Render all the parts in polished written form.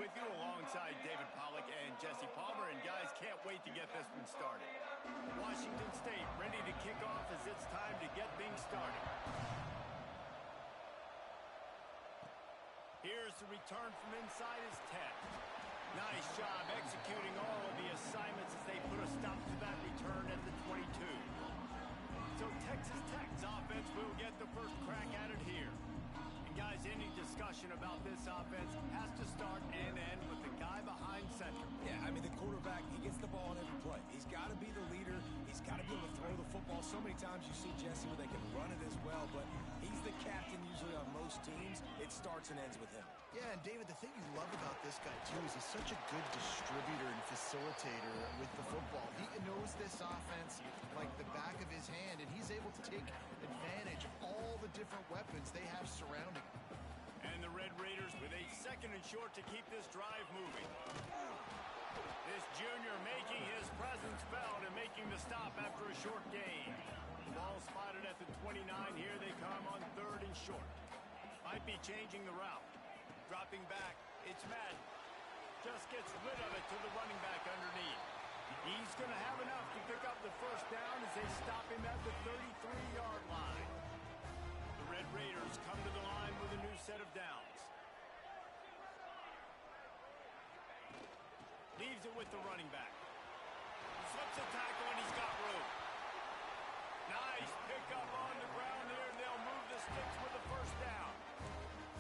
with you alongside David Pollack and Jesse Palmer. And guys, can't wait to get this one started. Washington State ready to kick off as it's time to get things started. Here's the return from inside his 10. Nice job executing all of the assignments as they put a stop to that return at the 22. So Texas Tech's offense will get the first crack at it here. And guys, any discussion about this offense has to start and end with the guy behind center. Yeah, I mean, the quarterback, he gets the ball in every play. He's got to be the leader. He's got to be able to throw the football. So many times you see Jesse where they can run it as well, but he's the captain usually on most teams. It starts and ends with him. Yeah, and David, the thing you love about this guy, too, is he's such a good distributor and facilitator with the football. He knows this offense like the back of his hand, and he's able to take advantage of all the different weapons they have surrounding him. And the Red Raiders with a 2nd and short to keep this drive moving. This junior making his presence felt and making the stop after a short gain. The ball spotted at the 29. Here they come on 3rd and short. Might be changing the route. Dropping back. It's Madden. Just gets rid of it to the running back underneath. He's going to have enough to pick up the first down as they stop him at the 33-yard line. The Red Raiders come to the line with a new set of downs. Leaves it with the running back. Slips a tackle and he's got room. Nice pickup on the ground there, and they'll move the sticks with the first down.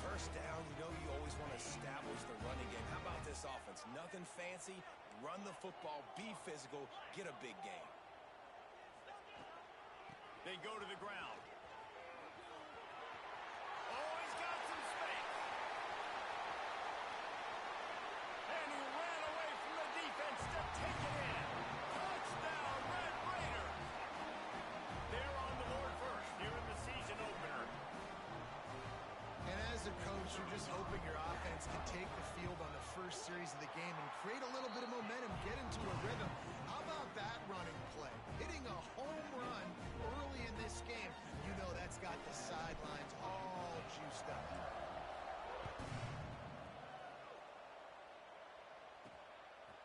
First down, you know you always want to establish the running game. How about this offense? Nothing fancy. Run the football, be physical, get a big gain. They go to the ground. Oh, he's got some space. And he ran away from the defense to take it in. Touchdown, Red Raiders. They're on the board first here in the season opener. And as a coach, you're just hoping your offense can take the field on the first series of the game and create a little bit of momentum, get into a rhythm. How about that running play? Hitting a home run early in this game. You know that's got the sidelines all juiced up.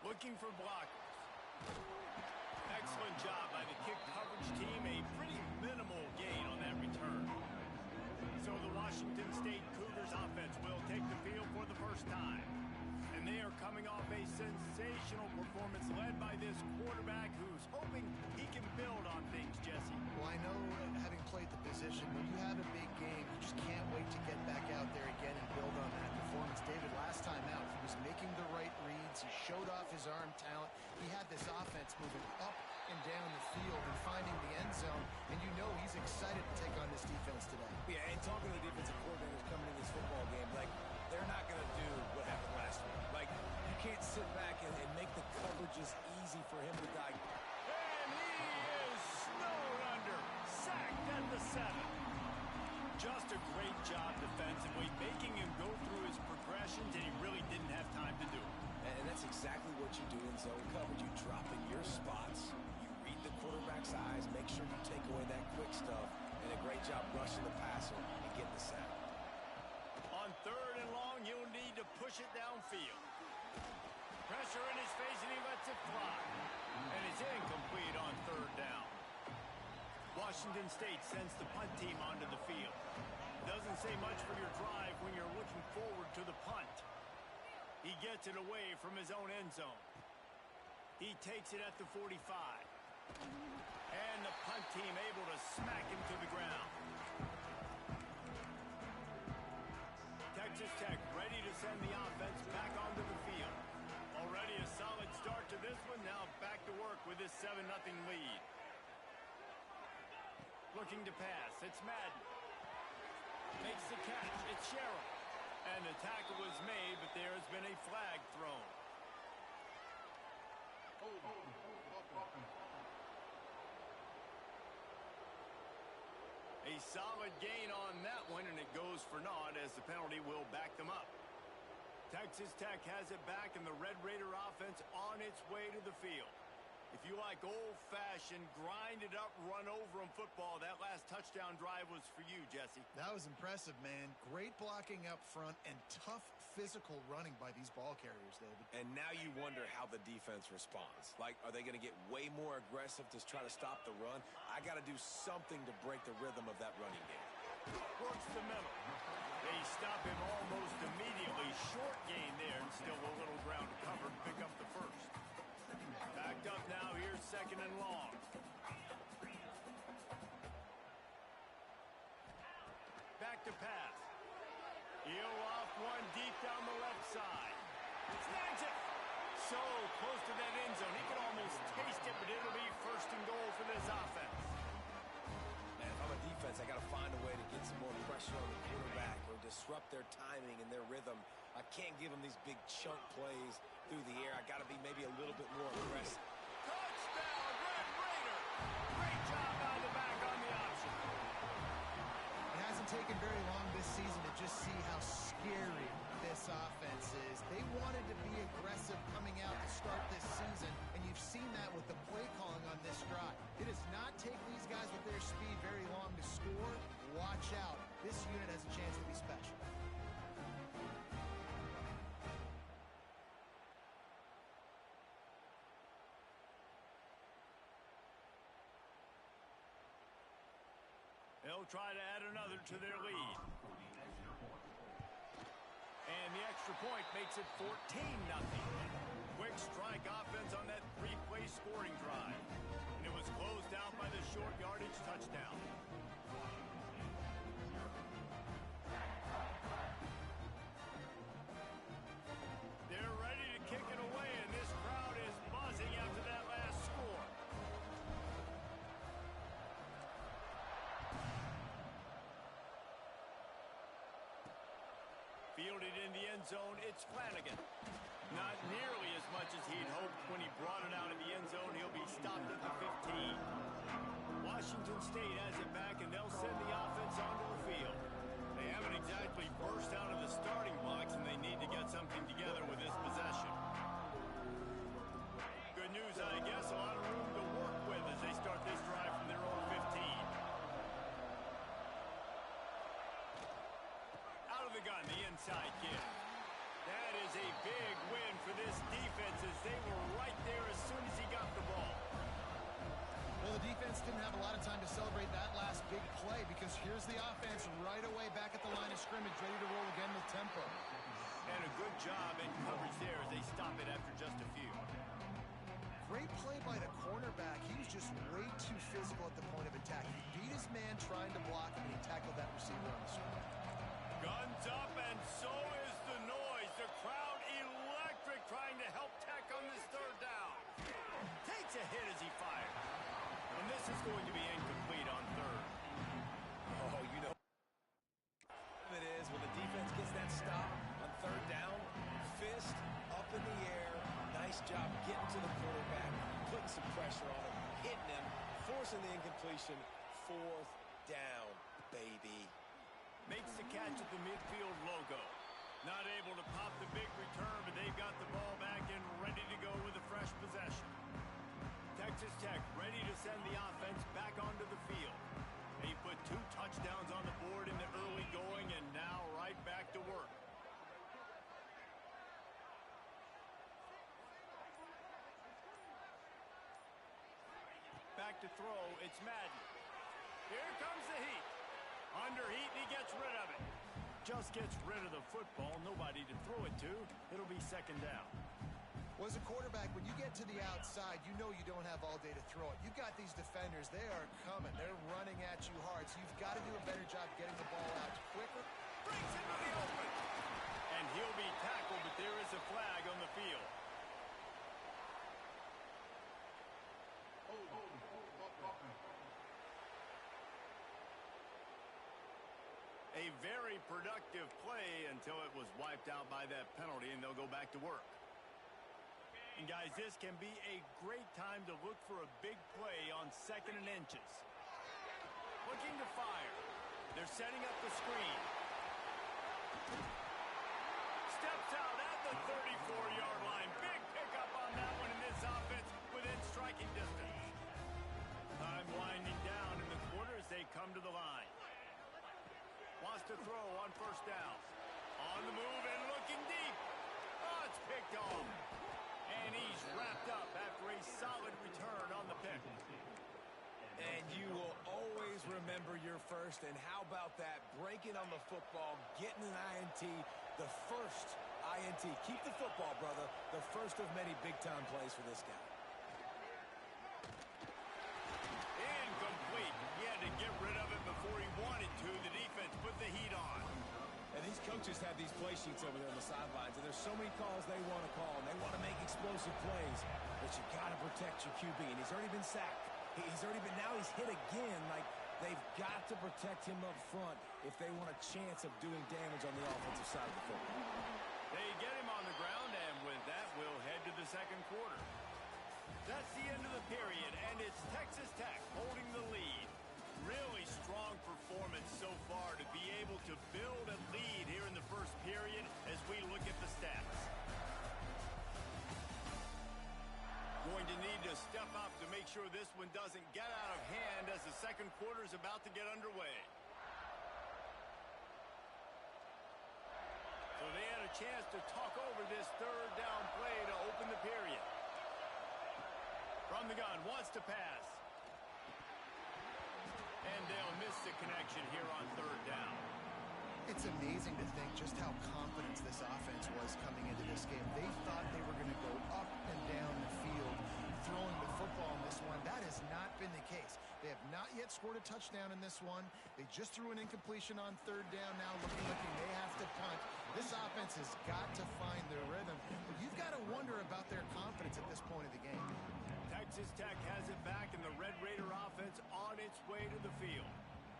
Looking for blockers. Excellent job by the kick coverage team. A pretty minimal gain on that return. So the Washington State Cougars offense will take the field for the first time. And they are coming off a sensational performance led by this quarterback who's hoping he can build on things, Jesse. Well, I know having played the position, when you have a big game, you just can't wait to get back out there again and build on that performance. David, last time out, he was making the right reads. He showed off his arm talent. He had this offense moving up and down the field and finding the end zone. And you know he's excited to take on this defense today. Yeah, and talking to the defensive coordinators coming in this football game, like, they're not going to do what happened last week. Like, you can't sit back and make the coverages easy for him to die. And he is snowed under, sacked at the 7. Just a great job defensively, making him go through his progressions, and he really didn't have time to do it. And that's exactly what you do in zone coverage. You drop in your spots, you read the quarterback's eyes, make sure you take away that quick stuff, and a great job rushing the passer and getting the sack. On 3rd and long, you'll need to push it downfield. Pressure in his face, and he lets it fly. And it's incomplete on 3rd down. Washington State sends the punt team onto the field. Doesn't say much for your drive when you're looking forward to the punt. He gets it away from his own end zone. He takes it at the 45. And the punt team able to smack him to the ground. Texas Tech ready to send the offense back onto the field. Already a solid start to this one. Now back to work with this 7-0 lead. Looking to pass. It's Madden. Makes the catch. It's Sherrill. And the tackle was made, but there has been a flag thrown. A solid gain on that one, and it goes for naught as the penalty will back them up. Texas Tech has it back, and the Red Raider offense on its way to the field. If you like old-fashioned, grind-it-up, run-over-'em football, that last touchdown drive was for you, Jesse. That was impressive, man. Great blocking up front and tough physical running by these ball carriers, David. And now you wonder how the defense responds. Like, are they going to get way more aggressive to try to stop the run? I got to do something to break the rhythm of that running game. Works the middle. They stop him almost immediately. Short gain there, and still a little ground to cover to pick up the first. Backed up now. Here's second and long. Back to pass. He'll off one deep down the left side. Snags it. So close to that end zone. He can almost taste it, but it'll be first and goal for this offense. And if I'm a defense, I got to find a way to get some more pressure on the quarterback or disrupt their timing and their rhythm. I can't give them these big chunk plays through the air. I got to be maybe a little bit more aggressive. Touchdown, Red Raider. Great job out of the back on the option. It hasn't taken very long this season to just see how scary this offense is. They wanted to be aggressive coming out to start this season, and you've seen that with the play calling on this drive. It does not take these guys with their speed very long to score. Watch out. This unit has a chance to be special. They'll try to add another to their lead. And the extra point makes it 14-0. Quick strike offense on that three-play scoring drive. And it was closed out by the short yardage touchdown. They're ready to kick it away, and this crowd is buzzing after that last score. Fielded in the end zone, it's Flanagan. Not nearly as much as he'd hoped when he brought it out of the end zone. He'll be stopped at the 15. Washington State has it back, and they'll send the offense onto the field. They haven't exactly burst out of the starting blocks, and they need to get something together with this possession. Good news, I guess, a lot of room to work with as they start this drive from their own 15. Out of the gun, the inside kick. That is a big win for this defense as they were right there as soon as he got the ball. Well, the defense didn't have a lot of time to celebrate that last big play because here's the offense right away back at the line of scrimmage, ready to roll again with tempo. And a good job in coverage there as they stop it after just a few. Great play by the cornerback. He was just way too physical at the point of attack. He beat his man trying to block him, and he tackled that receiver on the screen. Guns up, and so is the noise. The crowd electric trying to help Tech on this third down. Takes a hit as he fires. And this is going to be incomplete on third. Oh, you know it is when the defense gets that stop on third down, fist up in the air. Nice job getting to the quarterback, putting some pressure on him, hitting him, forcing the incompletion. Fourth down, baby. Makes the catch at the midfield logo. Not able to pop the big return, but they've got the ball back and ready to go with a fresh possession. Texas Tech ready to send the offense back onto the field. They put 2 touchdowns on the board in the early going and now right back to work. Back to throw, it's Madden. Here comes the heat. Under heat, and he gets rid of it. Just gets rid of the football, nobody to throw it to. It'll be second down. Well, as a quarterback, when you get to the outside, you know you don't have all day to throw it. You've got these defenders. They are coming. They're running at you hard, so you've got to do a better job getting the ball out quicker. Brings him to the open. And he'll be tackled, but there is a flag on the field. A very productive play until it was wiped out by that penalty, and they'll go back to work. And guys, this can be a great time to look for a big play on 2nd and inches. Looking to fire. They're setting up the screen. Steps out at the 34-yard line. Big pickup on that one in this offense within striking distance. Time winding down in the quarter as they come to the line. Wants to throw on first down. On the move and looking deep. here first, and how about that? Breaking on the football, getting an INT, the first INT. Keep the football, brother. The first of many big-time plays for this guy. Incomplete. He had to get rid of it before he wanted to. The defense put the heat on. And these coaches have these play sheets over there on the sidelines, and there's so many calls they want to call, and they want to make explosive plays, but you got to protect your QB, and he's already been sacked. Now he's hit again. Like, they've got to protect him up front if they want a chance of doing damage on the offensive side of the football. They get him on the ground, and with that, we'll head to the second quarter. That's the end of the period, and it's Texas Tech holding the lead. Really strong performance so far to be able to build a lead here in the first period as we look at the stats. Going to need to step up to make sure this one doesn't get out of hand as the second quarter is about to get underway. So they had a chance to talk over this third down play to open the period. From the gun, wants to pass. And they'll miss the connection here on third down. It's amazing to think just how confident this offense was coming into this game. They thought they were going to go up and down the field throwing the football in this one. That has not been the case. They have not yet scored a touchdown in this one. They just threw an incompletion on third down. Now looking like they may have to punt. This offense has got to find their rhythm. But you've got to wonder about their confidence at this point of the game. Texas Tech has it back, and the Red Raider offense on its way to the field.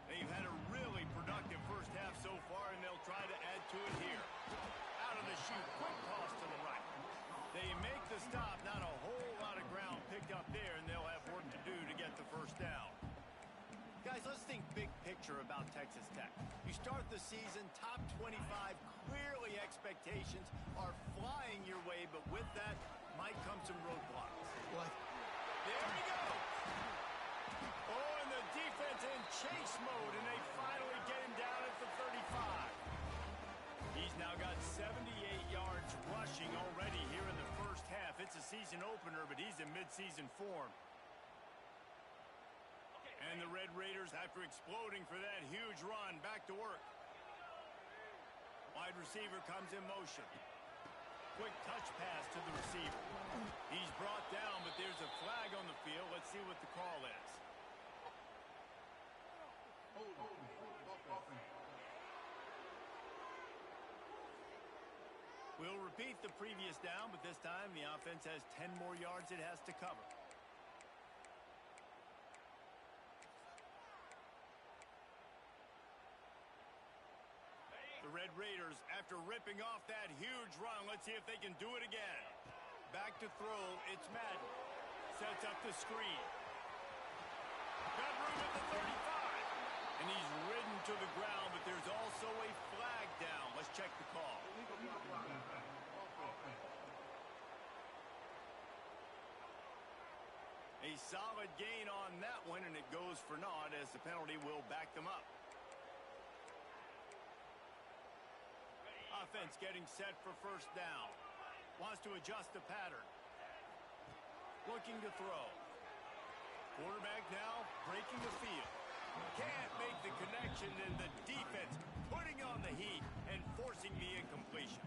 They've had a really productive first half so far, and they'll try to add to it here. Out of the chute, quick toss to the right. They make the stop, not a whole lot of ground picked up there, and they'll have work to do to get the first down. Guys, let's think big picture about Texas Tech. You start the season top 25, clearly expectations are flying your way, but with that might come some roadblocks. What? There we go. Oh, and the defense in chase mode, and they finally get him down at the 35. He's now got 78 yards rushing already here in the first half. It's a season opener, but he's in midseason form. And the Red Raiders, after exploding for that huge run, back to work. Wide receiver comes in motion. Quick touch pass to the receiver. He's brought down, but there's a flag on the field. Let's see what the call is. We'll repeat the previous down, but this time the offense has 10 more yards it has to cover. The Red Raiders, after ripping off that huge run, let's see if they can do it again. Back to throw, it's Madden. Sets up the screen. Got room at the 35. And he's ridden to the ground, but there's also a flag down. Let's check the call. A solid gain on that one, and it goes for naught as the penalty will back them up. Offense getting set for first down. Wants to adjust the pattern. Looking to throw. Quarterback now breaking the field. Can't make the connection, and the defense putting on the heat and forcing the incompletion.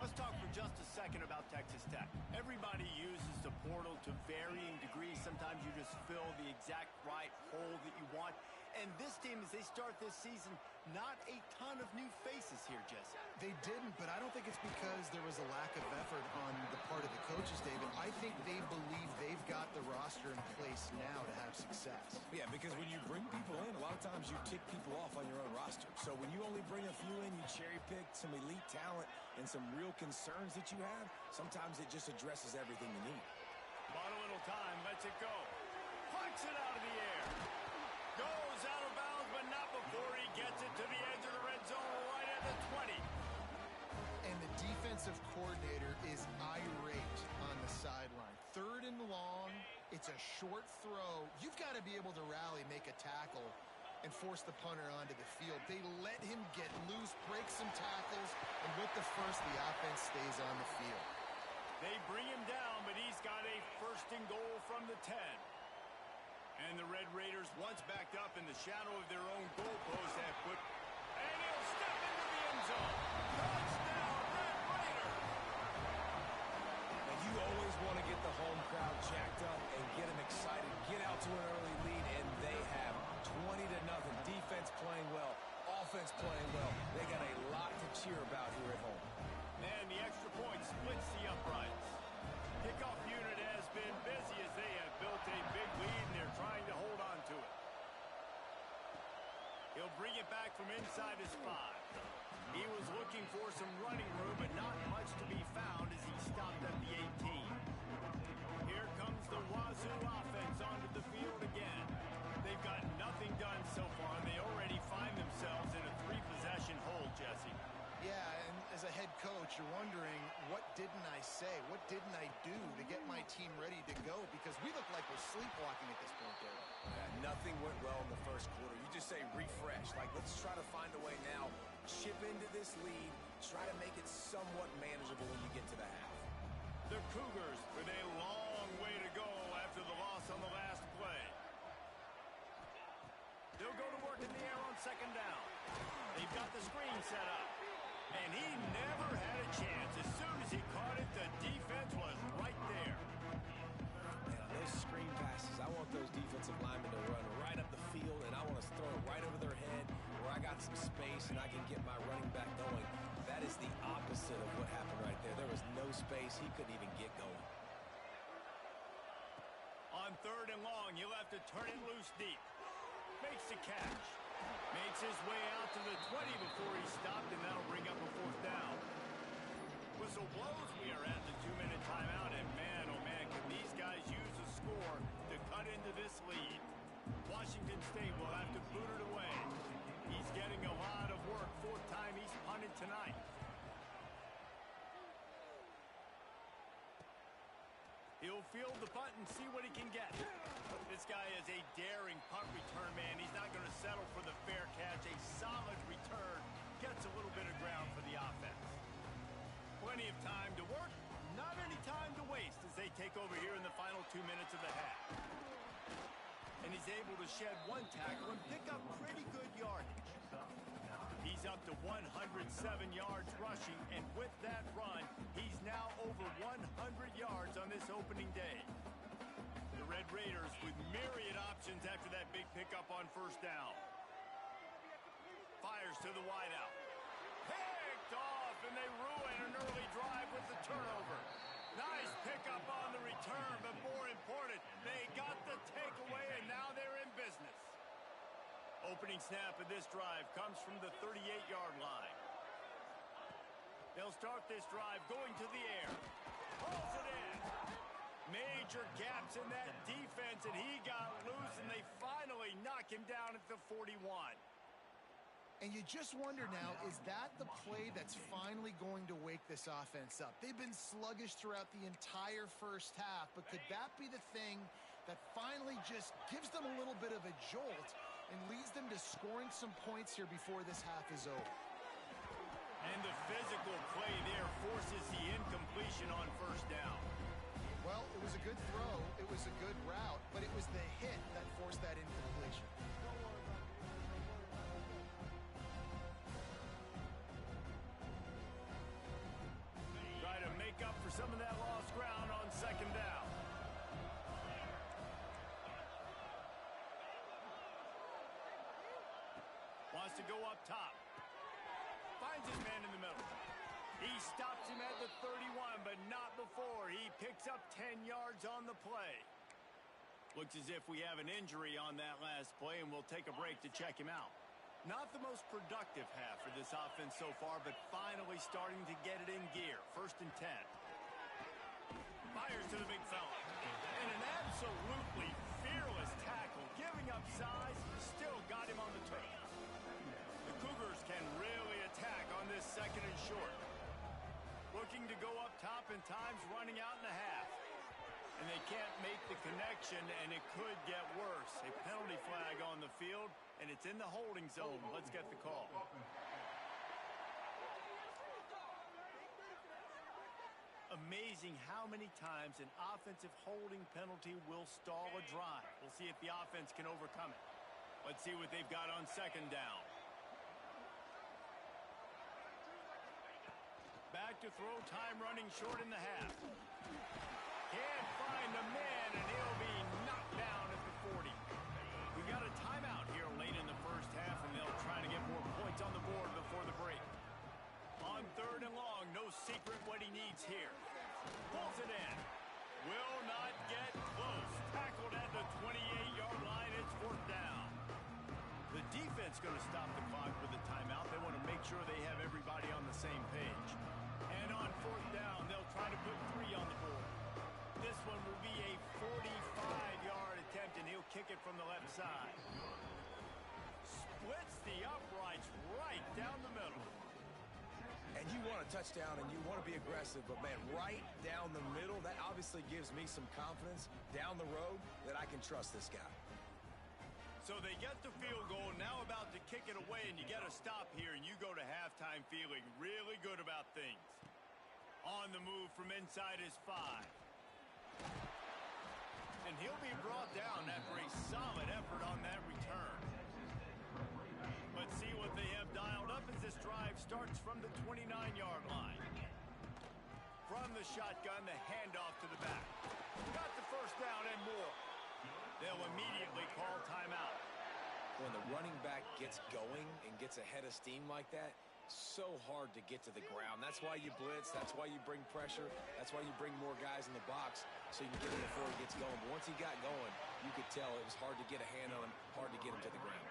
Let's talk for just a second about Texas Tech. Everybody uses the portal to varying degrees. Sometimes you just fill the exact right hole that you want. And this team, as they start this season, not a ton of new faces here, Jesse. They didn't, but I don't think it's because there was a lack of effort on the part of the coaches, David. I think they believe they've got the roster in place now to have success. Yeah, because when you bring people in, a lot of times you tick people off on your own roster. So when you only bring a few in, you cherry-pick some elite talent and some real concerns that you have, sometimes it just addresses everything you need. Bought a little time, lets it go. Punts it out of the air. Goes out of bounds, but not before he gets it to the edge of the red zone right at the 20. And the defensive coordinator is irate on the sideline. Third and long, it's a short throw. You've got to be able to rally, make a tackle, and force the punter onto the field. They let him get loose, break some tackles, and with the first, the offense stays on the field. They bring him down, but he's got a first and goal from the 10. And And the Red Raiders, once backed up in the shadow of their own goalpost, have put... And he'll step into the end zone. Touchdown, Red Raiders! And you always want to get the home crowd jacked up and get them excited. Get out to an early lead, and they have 20-0. Defense playing well, offense playing well. They got a lot to cheer about here at home. And the extra point splits the uprights. Kickoff unit has been busy as they have built a big lead, and they're trying to hold on to it. He'll bring it back from inside his 5. He was looking for some running room, but not much to be found as he stopped at the 18. Here comes the Wazzu offense onto the field again. They've got nothing done so far, and they already find themselves in a 3-possession hole, Jesse. Yeah, and as a head coach, you're wondering, what didn't I say? What didn't I do to get my team ready to go? Because we look like we're sleepwalking at this point, David. Yeah, nothing went well in the first quarter. You just say refresh. Like, let's try to find a way now. Chip into this lead. Try to make it somewhat manageable when you get to the half. The Cougars with a long way to go after the loss on the last play. They'll go to work in the air on second down. They've got the screen set up. And he never had a chance. As soon as he caught it, the defense was right there. Man, on those screen passes, I want those defensive linemen to run right up the field, and I want to throw it right over their head where I got some space and I can get my running back going. That is the opposite of what happened right there. There was no space. He couldn't even get going. On 3rd and long, he'll have to turn it loose deep. Makes the catch. Makes his way out to the 20 before he stopped, and that'll bring up a 4th down. Whistle blows. We are at the 2-minute timeout, and man, oh man, can these guys use a score to cut into this lead. Washington State will have to boot it away. He's getting a lot of work. 4th time he's punted tonight. He'll field the punt and see what he can get. This guy is a daring punt return man. He's not going to settle for the fair catch. A solid return gets a little bit of ground for the offense. Plenty of time to work, not any time to waste as they take over here in the final 2 minutes of the half. And he's able to shed 1 tackle and pick up pretty good yardage. He's up to 107 yards rushing, and with that run, he's now over 100 yards on this opening day. The Red Raiders with myriad options after that big pickup on 1st down. Fires to the wideout. Picked off, and they ruin an early drive with the turnover. Nice pickup on the return, but more important, they got the takeaway, and now they're in business. Opening snap of this drive comes from the 38-yard line. They'll start this drive going to the air. Pulls it in. Major gaps in that defense, and he got loose, and they finally knock him down at the 41. And you just wonder now, is that the play that's finally going to wake this offense up? They've been sluggish throughout the entire first half, but could that be the thing that finally just gives them a little bit of a jolt and leads them to scoring some points here before this half is over? And the physical play there forces the incompletion on 1st down. Well, it was a good throw, it was a good route, but it was the hit that forced that incompletion. Try to make up for some of that lost ground on 2nd down. Wants to go up top. Finds his man in the middle. He stops him at the 31, but not before. He picks up 10 yards on the play. Looks as if we have an injury on that last play, and we'll take a break to check him out. Not the most productive half for this offense so far, but finally starting to get it in gear. 1st and 10. Fires to the big fella. And an absolutely fearless tackle. Giving up size, still got him on the toes. The Cougars can really attack on this 2nd and short. Looking to go up top, and time's running out in the half. And they can't make the connection, and it could get worse. A penalty flag on the field, and it's in the holding zone. Let's get the call. A amazing how many times an offensive holding penalty will stall a drive. We'll see if the offense can overcome it. Let's see what they've got on second down. Back to throw, time running short in the half. Can't find the man, and he'll be knocked down at the 40. We got a timeout here late in the first half, and they'll try to get more points on the board before the break. On third and long, no secret what he needs here. Pulls it in. Will not get close. Tackled at the 28-yard line. It's fourth down. The defense going to stop the clock with a timeout. They want to make sure they have everybody on the same page. And on fourth down, they'll try to put 3 on the board. This one will be a 45-yard attempt, and he'll kick it from the left side. Splits the uprights right down the middle. And you want a touchdown and you want to be aggressive, but man, right down the middle, that obviously gives me some confidence down the road that I can trust this guy. So they get the field goal, now about to kick it away, and you get a stop here, and you go to halftime feeling really good about things. On the move from inside his 5. And he'll be brought down after a solid effort on that return. Let's see what they have dialed up as this drive starts from the 29-yard line. From the shotgun, the handoff to the back. Got the first down and more. They'll immediately call timeout. When the running back gets going and gets ahead of steam like that, so hard to get to the ground. That's why you blitz. That's why you bring pressure. That's why you bring more guys in the box so you can get him before he gets going. But once he got going, you could tell it was hard to get a hand on him, hard to get him to the ground.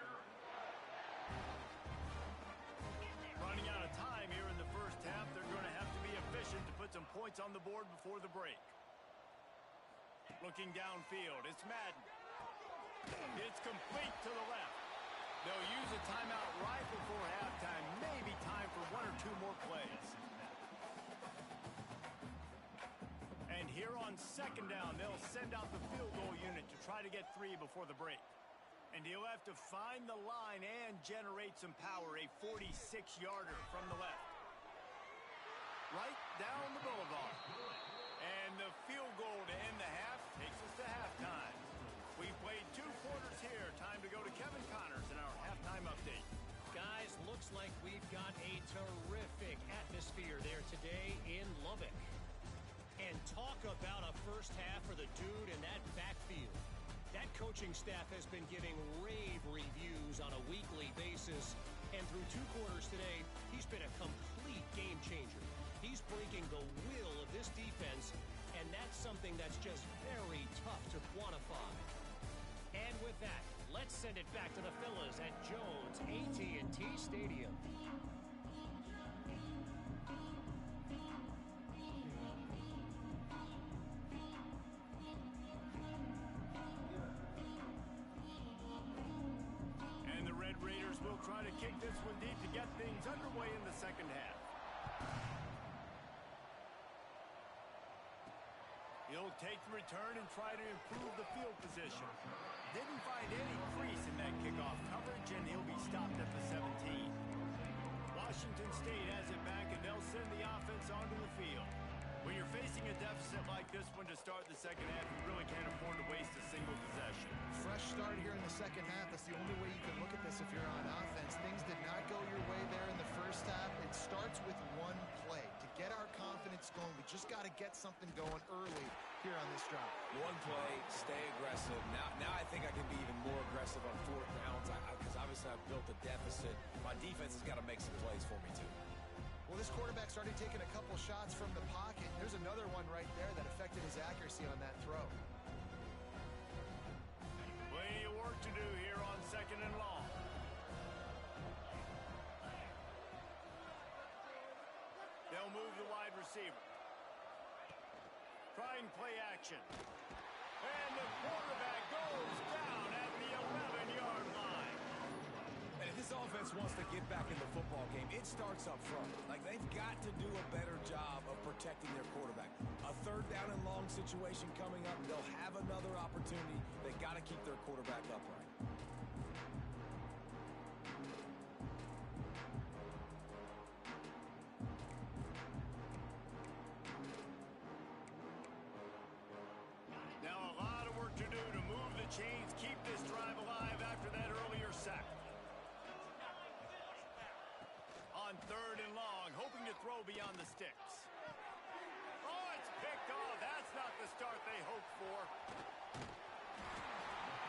Running out of time here in the first half. They're going to have to be efficient to put some points on the board before the break. Looking downfield, it's Madden. It's complete to the left. They'll use a timeout right before halftime. Maybe time for 1 or 2 more plays. And here on second down, they'll send out the field goal unit to try to get 3 before the break. And he'll have to find the line and generate some power. A 46-yarder from the left. Right down the boulevard. And the field goal to end the half takes us to halftime. We've played 2 quarters here. Time to go to Kevin Connors in our halftime update. Guys, looks like we've got a terrific atmosphere there today in Lubbock. And talk about a first half for the dude in that backfield. That coaching staff has been giving rave reviews on a weekly basis. And through 2 quarters today, he's been a complete game changer. He's breaking the will of this defense, and that's something that's just very tough to quantify. And with that, let's send it back to the fellas at Jones AT&T Stadium. And the Red Raiders will try to kick this one deep to get things underway in the second half. He'll take the return and try to improve the field position. Didn't find any crease in that kickoff coverage, and he'll be stopped at the 17. Washington State has it back, and they'll send the offense onto the field. When you're facing a deficit like this one to start the second half, you really can't afford to waste a single possession. Fresh start here in the second half. That's the only way you can look at this if you're on offense. Things did not go your way there in the first half. It starts with one play. To get our confidence going, we just got to get something going early here on this drive. One play, stay aggressive. Now I think I can be even more aggressive on 4th downs because obviously I've built a deficit. My defense has got to make some plays for me too. Well, this quarterback started taking a couple shots from the pocket. There's another one right there that affected his accuracy on that throw. Plenty of work to do here on second and long. They'll move the wide receiver. Trying play action. And the quarterback goes down at the 11-yard line. And if this offense wants to get back in the football game, it starts up front. Like, they've got to do a better job of protecting their quarterback. A 3rd down and long situation coming up, they'll have another opportunity. They got to keep their quarterback upright. throw beyond the sticks. Oh, it's picked off. That's not the start they hoped for.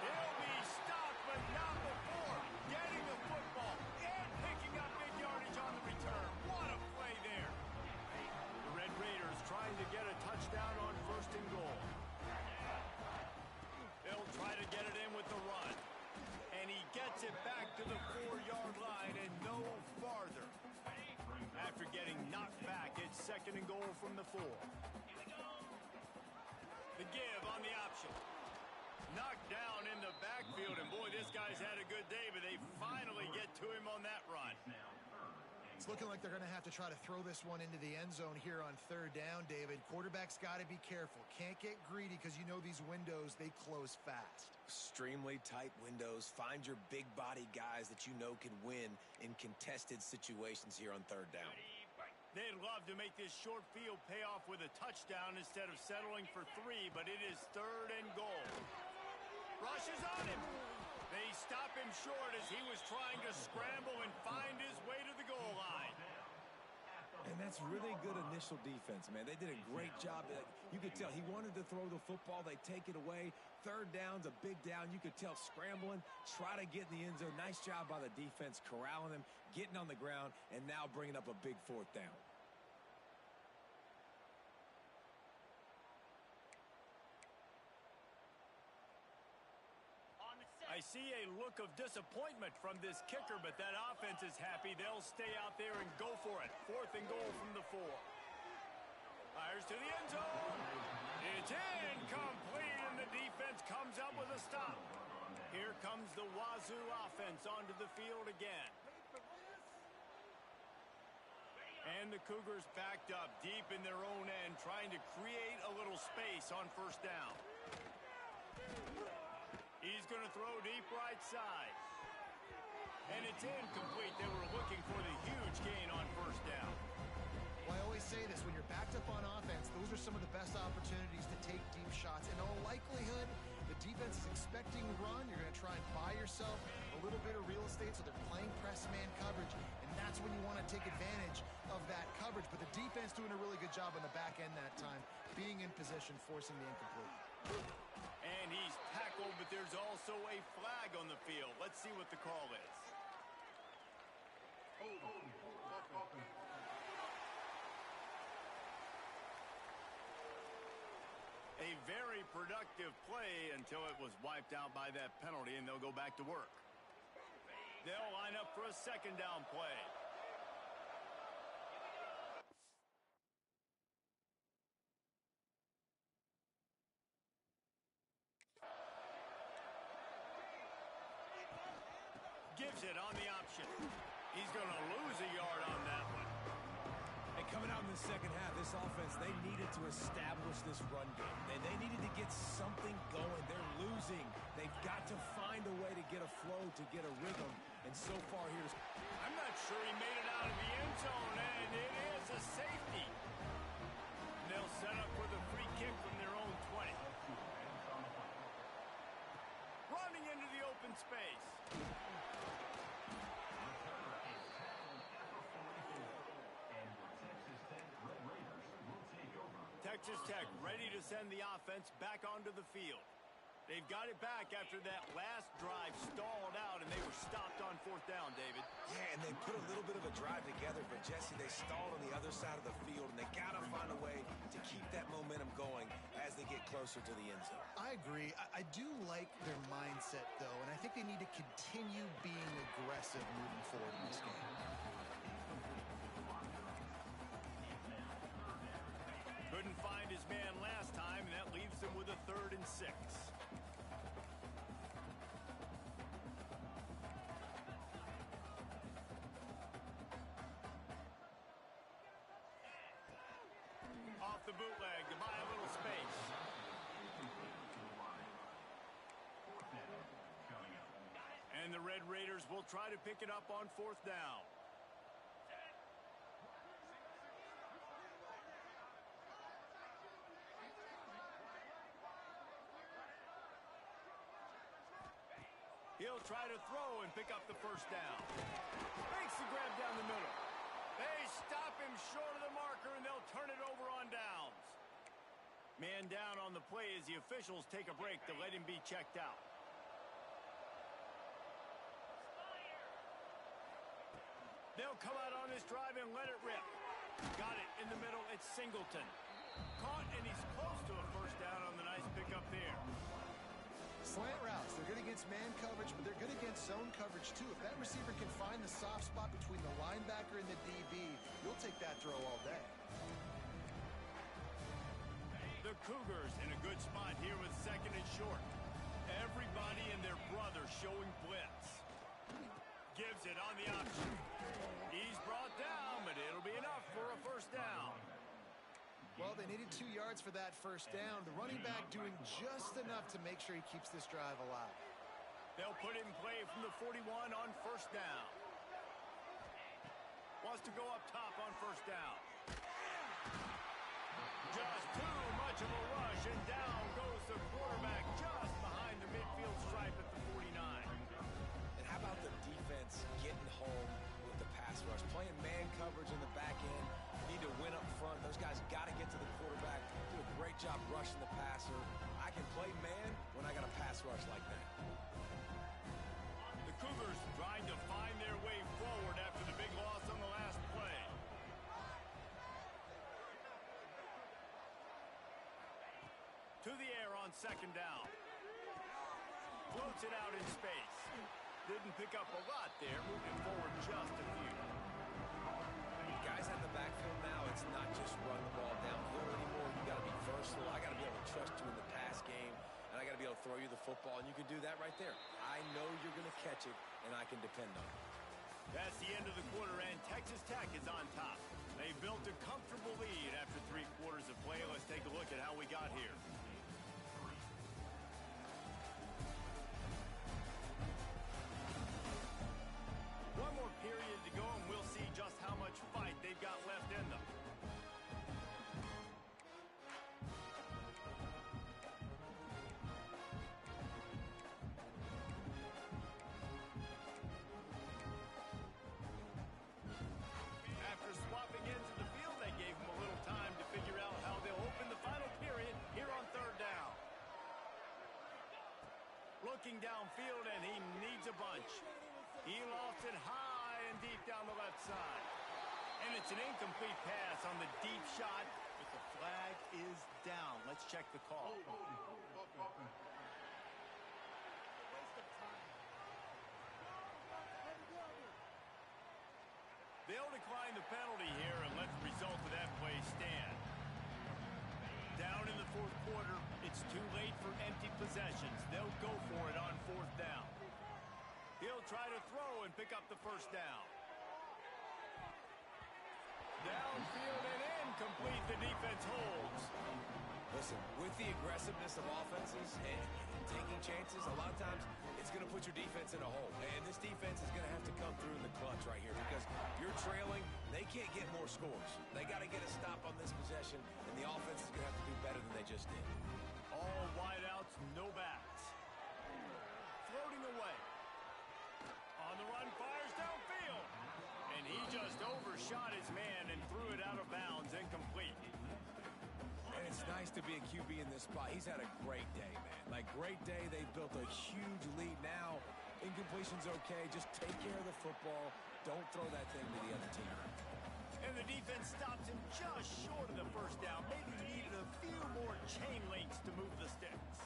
He'll be stopped, but not before getting the football and picking up big yardage on the return. What a play there. The Red Raiders trying to get a touchdown on 1st and goal. They'll try to get it in with the run. And he gets it back to the 4-yard line and no farther. After getting knocked back, it's 2nd and goal from the 4. The give on the option. Knocked down in the backfield, and boy, this guy's had a good day, but they finally get to him on that run. It's looking like they're going to have to try to throw this one into the end zone here on 3rd down, David. Quarterback's got to be careful. Can't get greedy because you know these windows, they close fast. Extremely tight windows. Find your big body guys that you know can win in contested situations here on 3rd down. They'd love to make this short field pay off with a touchdown instead of settling for 3, but it is 3rd and goal. Rushes on him. They stop him short as he was trying to scramble and find his way to the goal line. And that's really good initial defense, man. They did a great job. You could tell he wanted to throw the football. They take it away. 3rd down's a big down. You could tell scrambling, try to get in the end zone. Nice job by the defense, corralling him, getting on the ground, and now bringing up a big 4th down. I see a look of disappointment from this kicker, but that offense is happy. They'll stay out there and go for it. 4th and goal from the 4. Fires to the end zone. It's incomplete, and the defense comes up with a stop. Here comes the Wazzu offense onto the field again. And the Cougars backed up deep in their own end, trying to create a little space on 1st down. He's going to throw deep right side. And it's incomplete. They were looking for the huge gain on 1st down. Well, I always say this, when you're backed up on offense, those are some of the best opportunities to take deep shots. In all likelihood, the defense is expecting run. You're going to try and buy yourself a little bit of real estate, so they're playing press man coverage, and that's when you want to take advantage of that coverage. But the defense doing a really good job on the back end that time, being in position, forcing the incomplete. And he's tackled, but there's also a flag on the field. Let's see what the call is. A very productive play until it was wiped out by that penalty, and they'll go back to work. They'll line up for a 2nd down play. Gives it on the option. He's going to lose a yard on that one. And coming out in the 2nd half, this offense, they needed to establish this run game. They needed to get something going. They're losing. They've got to find a way to get a flow, to get a rhythm. And so far here's... I'm not sure he made it out of the end zone, and it is a safety. They'll set up with a free kick from their own 20. Running into the open space. Texas Tech ready to send the offense back onto the field. They've got it back after that last drive stalled out, and they were stopped on 4th down, David. Yeah, and they put a little bit of a drive together, but Jesse, they stalled on the other side of the field, and they got to find a way to keep that momentum going as they get closer to the end zone. I agree. I do like their mindset, though, and I think they need to continue being aggressive moving forward in this game. Couldn't find his man last time, and that leaves them with a 3rd and 6. Off the bootleg to buy a little space. And the Red Raiders will try to pick it up on 4th down. He'll try to throw and pick up the 1st down. Makes the grab down the middle. They stop him short of the marker, and they'll turn it over on downs. Man down on the play as the officials take a break to let him be checked out. They'll come out on this drive and let it rip. Got it in the middle. It's Singleton. Caught, and he's close to a first down on the nice pickup there. Slant routes, they're good against man coverage, but they're good against zone coverage too. If that receiver can find the soft spot between the linebacker and the DB, you'll take that throw all day. The Cougars in a good spot here with second and short. Everybody and their brother showing blitz. Gives it on the option. He's brought down, but it'll be enough for a first down. Well, they needed 2 yards for that first down. The running back doing just enough to make sure he keeps this drive alive. They'll put it in play from the 41 on first down. Wants to go up top on first down. Just too much of a rush, and down goes the quarterback just behind the midfield stripe at the 49. And how about the defense getting home with the pass rush? Playing man coverage in the back end. Need to win up front. Those guys got to get to the quarterback. Do a great job rushing the passer. I can play man when I got a pass rush like that. The Cougars trying to find their way forward after the big loss on the last play. To the air on second down. Floats it out in space. Didn't pick up a lot there. Moving forward just a few. Guys in the backfield now, it's not just run the ball downhill anymore. You got to be versatile. I got to be able to trust you in the pass game, and I got to be able to throw you the football, and you can do that right there. I know you're going to catch it, and I can depend on it. That's the end of the quarter, and Texas Tech is on top. They built a comfortable lead after 3 quarters of play. Let's take a look at how we got here. One more period to go, and we'll see just how much fight they've got left in them. After swapping ends of the field, they gave them a little time to figure out how they'll open the final period here on third down. Looking downfield, and he needs a bunch. He lost it high and deep down the left side. And it's an incomplete pass on the deep shot, but the flag is down. Let's check the call. They'll decline the penalty here and let the result of that play stand. Down in the fourth quarter, it's too late for empty possessions. They'll go for it on fourth down. He'll try to throw and pick up the first down. Downfield and incomplete. The defense holds. Listen, with the aggressiveness of offenses and taking chances, a lot of times it's going to put your defense in a hole. And this defense is going to have to come through in the clutch right here because you're trailing. They can't get more scores. They got to get a stop on this possession, and the offense is going to have to do better than they just did. All wideouts, no backs. Floating away. On the run, fires downfield. And he just overshot his man and threw it out of bounds, incomplete. And it's nice to be a QB in this spot. He's had a great day, man. Like, great day. They've built a huge lead. Now, incompletion's okay. Just take care of the football. Don't throw that thing to the other team. And the defense stops him just short of the first down. Maybe needed a few more chain links to move the sticks.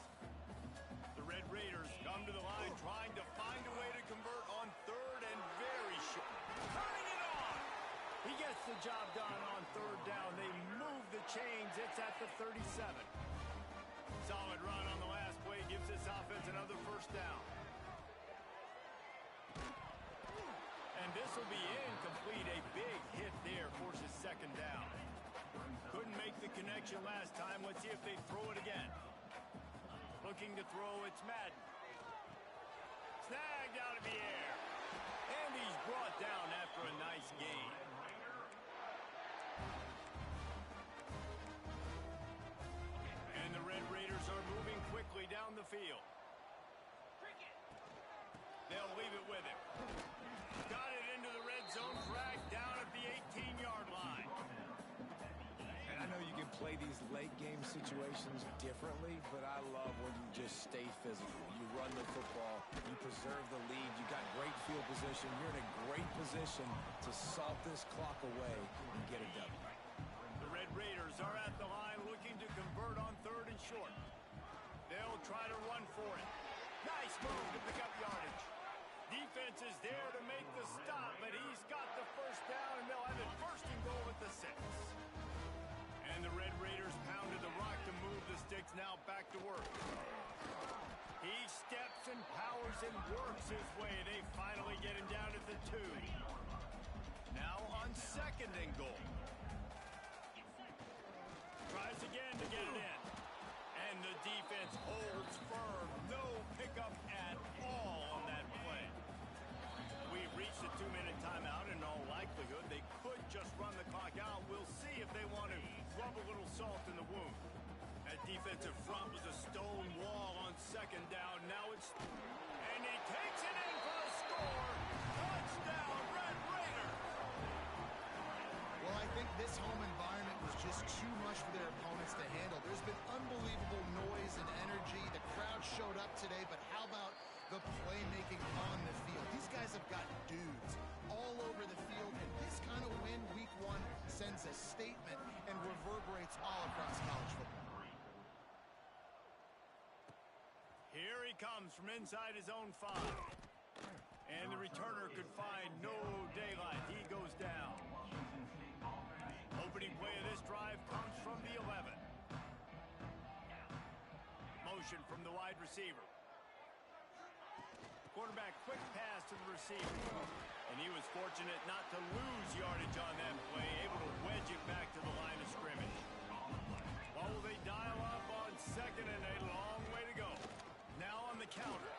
The Red Raiders come to the line trying to find a way to convert on third and very short. Turning it on! He gets the job done on third down. They move the chains. It's at the 37. Solid run on the last play gives this offense another first down. And this will be incomplete. A big hit there forces second down. Couldn't make the connection last time. Let's see if they throw it again. Looking to throw, it's Madden. Snagged out of the air. And he's brought down after a nice gain. And the Red Raiders are moving quickly down the field. They'll leave it with him. Got it into the red zone, dragged down at the 18 know you can play these late-game situations differently, but I love when you just stay physical. You run the football, you preserve the lead, you got great field position, you're in a great position to salt this clock away and get a W. The Red Raiders are at the line looking to convert on 3rd and short. They'll try to run for it. Nice move to pick up yardage. Defense is there to make the stop, but he's got the first down, and they'll have it 1st and goal at the 6. And the Red Raiders pounded the rock to move the sticks now back to work. He steps and powers and works his way. They finally get him down at the 2. Now on 2nd and goal. Tries again to get it in. And the defense holds firm. No pickup at all on that play. We've reached the 2-minute timeout. In all likelihood, they could just run the clock out. We'll see if they want to rub a little salt in the wound. That defensive front was a stone wall on 2nd down. Now it's... And he takes it in for the score. Touchdown, Red Raiders! Well, I think this home environment was just too much for their opponents to handle. There's been unbelievable noise and energy. The crowd showed up today, but how about the playmaking on the field? These guys have got dudes all over the field, and this kind of win week 1 sends a statement and reverberates all across college football. Here he comes from inside his own 5. And the returner could find no daylight. He goes down. Opening play of this drive comes from the 11. Motion from the wide receiver. Quarterback quick pass to the receiver. And he was fortunate not to lose yardage on that play, able to wedge it back to the line of scrimmage. Well, will they dial up on 2nd and a long way to go? Now on the counter.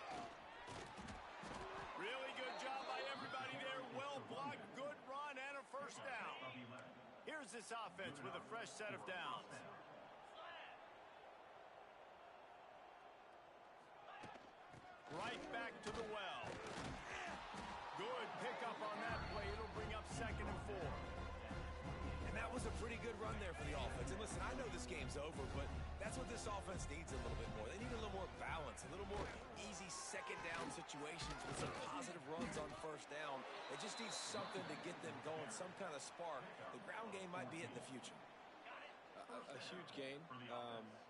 Really good job by everybody there. Well blocked, good run, and a 1st down. Here's this offense with a fresh set of downs. Right back to the well. Good pickup on that play. It'll bring up 2nd and 4. And that was a pretty good run there for the offense. And listen, I know this game's over, but that's what this offense needs a little bit more. They need a little more balance, a little more easy 2nd down situations with some positive runs on 1st down. They just need something to get them going, some kind of spark. The ground game might be it in the future. A huge gain.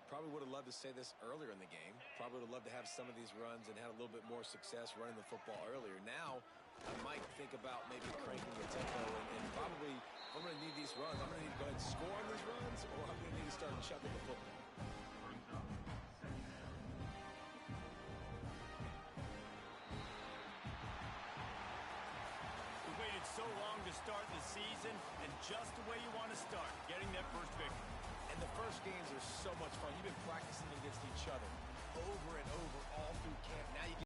Probably would have loved to say this earlier in the game. Probably would have loved to have some of these runs and had a little bit more success running the football earlier. Now, I might think about maybe cranking the tempo and probably, if I'm going to need these runs, I'm going to need to go ahead and score on these runs, or I'm going to need to start chucking the football. We waited so long to start the season, and just the way you want to start, getting that first victory. And the first games are so much fun. You've been practicing against each other over and over all through camp. Now you get